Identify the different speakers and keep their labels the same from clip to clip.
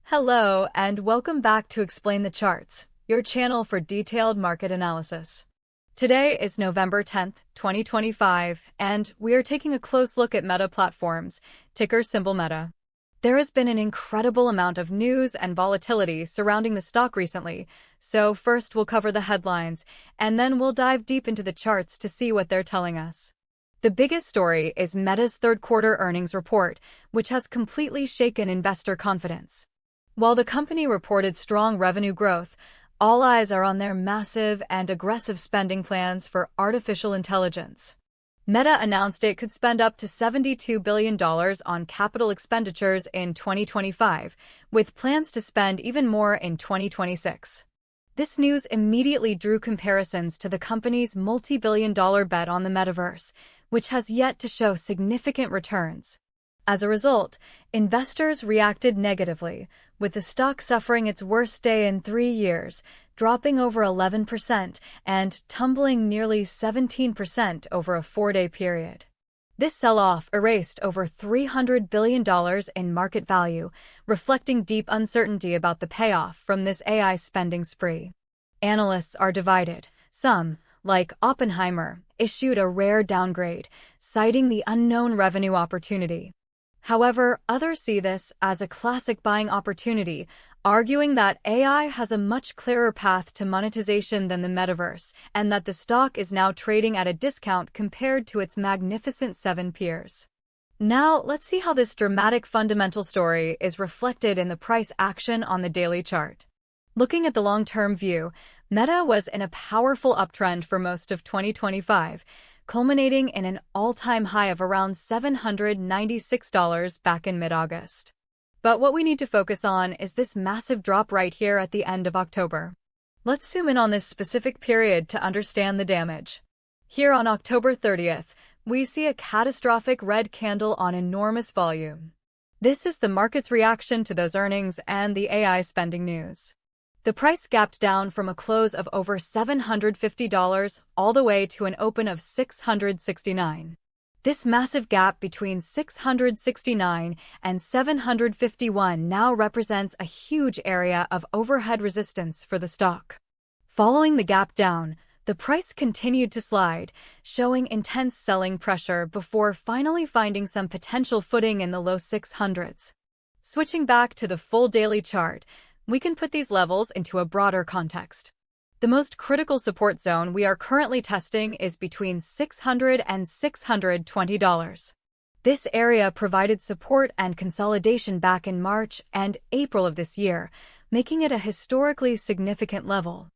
Speaker 1: Hello, and welcome back to Explain the Charts, your channel for detailed market analysis. Today is November 10th, 2025, and we are taking a close look at Meta Platforms, ticker symbol Meta. There has been an incredible amount of news and volatility surrounding the stock recently, so first we'll cover the headlines, and then we'll dive deep into the charts to see what they're telling us. The biggest story is Meta's third-quarter earnings report, which has completely shaken investor confidence. While the company reported strong revenue growth, all eyes are on their massive and aggressive spending plans for artificial intelligence. Meta announced it could spend up to $72 billion on capital expenditures in 2025, with plans to spend even more in 2026. This news immediately drew comparisons to the company's multi-billion-dollar bet on the metaverse, which has yet to show significant returns. As a result, investors reacted negatively, with the stock suffering its worst day in 3 years, dropping over 11% and tumbling nearly 17% over a 4-day period. This sell-off erased over $300 billion in market value, reflecting deep uncertainty about the payoff from this AI spending spree. Analysts are divided. Some, like Oppenheimer, issued a rare downgrade, citing the unknown revenue opportunity. However, others see this as a classic buying opportunity, arguing that AI has a much clearer path to monetization than the metaverse, and that the stock is now trading at a discount compared to its Magnificent Seven peers. Now, let's see how this dramatic fundamental story is reflected in the price action on the daily chart. Looking at the long-term view, Meta was in a powerful uptrend for most of 2025, culminating in an all-time high of around $796 back in mid-August. But what we need to focus on is this massive drop right here at the end of October. Let's zoom in on this specific period to understand the damage. Here on October 30th, we see a catastrophic red candle on enormous volume. This is the market's reaction to those earnings and the AI spending news. The price gapped down from a close of over $750 all the way to an open of $669. This massive gap between $669 and $751 now represents a huge area of overhead resistance for the stock. Following the gap down, the price continued to slide, showing intense selling pressure before finally finding some potential footing in the low 600s. Switching back to the full daily chart, we can put these levels into a broader context. The most critical support zone we are currently testing is between $600 and $620. This area provided support and consolidation back in March and April of this year, making it a historically significant level.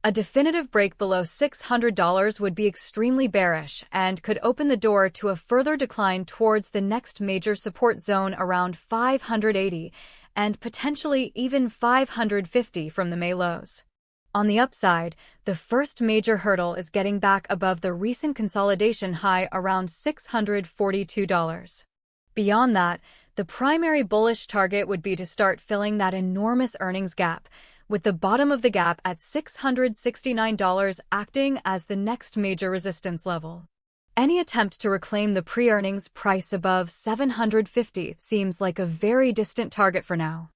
Speaker 1: A definitive break below $600 would be extremely bearish and could open the door to a further decline towards the next major support zone around $580 and potentially even $550 from the May lows. On the upside, the first major hurdle is getting back above the recent consolidation high around $642. Beyond that, the primary bullish target would be to start filling that enormous earnings gap, with the bottom of the gap at $669 acting as the next major resistance level. Any attempt to reclaim the pre-earnings price above $750 seems like a very distant target for now.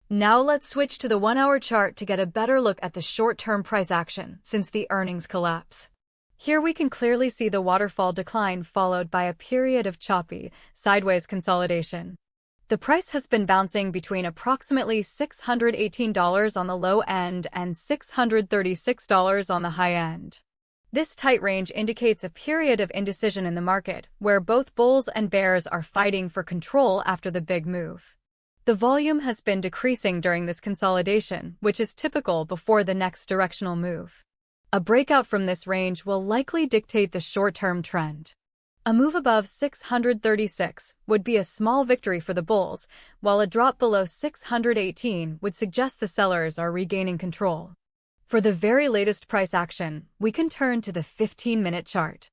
Speaker 1: Now let's switch to the 1-hour chart to get a better look at the short-term price action since the earnings collapse. Here we can clearly see the waterfall decline followed by a period of choppy, sideways consolidation. The price has been bouncing between approximately $618 on the low end and $636 on the high end. This tight range indicates a period of indecision in the market, where both bulls and bears are fighting for control after the big move. The volume has been decreasing during this consolidation, which is typical before the next directional move. A breakout from this range will likely dictate the short-term trend. A move above 636 would be a small victory for the bulls, while a drop below 618 would suggest the sellers are regaining control. For the very latest price action, we can turn to the 15-minute chart.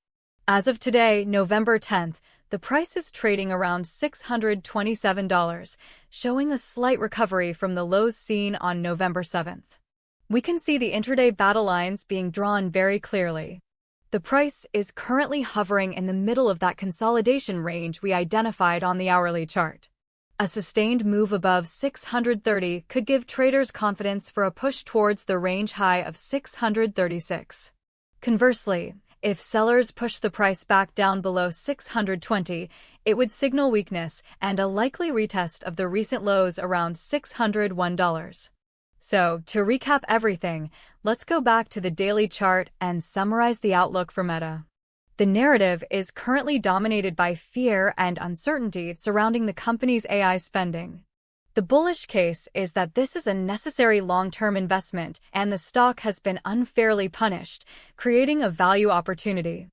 Speaker 1: As of today, November 10th, the price is trading around $627, showing a slight recovery from the lows seen on November 7th. We can see the intraday battle lines being drawn very clearly. The price is currently hovering in the middle of that consolidation range we identified on the hourly chart. A sustained move above 630 could give traders confidence for a push towards the range high of 636. Conversely, if sellers push the price back down below 620, it would signal weakness and a likely retest of the recent lows around $601. So, to recap everything, let's go back to the daily chart and summarize the outlook for Meta. The narrative is currently dominated by fear and uncertainty surrounding the company's AI spending. The bullish case is that this is a necessary long-term investment and the stock has been unfairly punished, creating a value opportunity.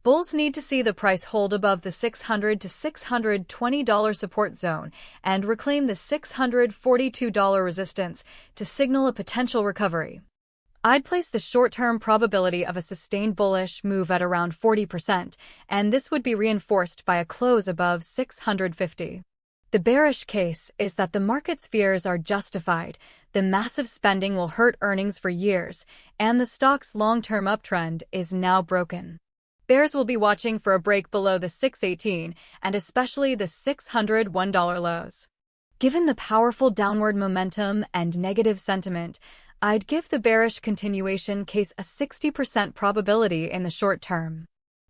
Speaker 1: Bulls need to see the price hold above the $600 to $620 support zone and reclaim the $642 resistance to signal a potential recovery. I'd place the short-term probability of a sustained bullish move at around 40%, and this would be reinforced by a close above 650. The bearish case is that the market's fears are justified, the massive spending will hurt earnings for years, and the stock's long-term uptrend is now broken. Bears will be watching for a break below the 618 and especially the $601 lows. Given the powerful downward momentum and negative sentiment, I'd give the bearish continuation case a 60% probability in the short term.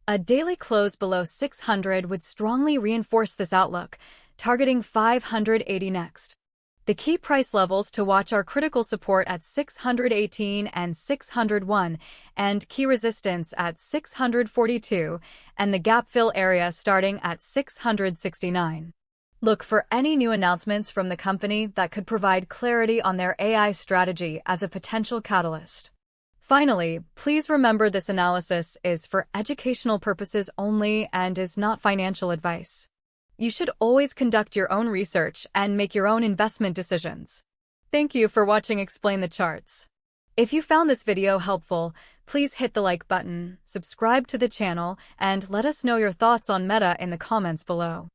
Speaker 1: A daily close below 600 would strongly reinforce this outlook, targeting 580 next. The key price levels to watch are critical support at 618 and 601, and key resistance at 642, and the gap fill area starting at 669. Look for any new announcements from the company that could provide clarity on their AI strategy as a potential catalyst. Finally, please remember this analysis is for educational purposes only and is not financial advice. You should always conduct your own research and make your own investment decisions. Thank you for watching Explain the Charts. If you found this video helpful, please hit the like button, subscribe to the channel, and let us know your thoughts on Meta in the comments below.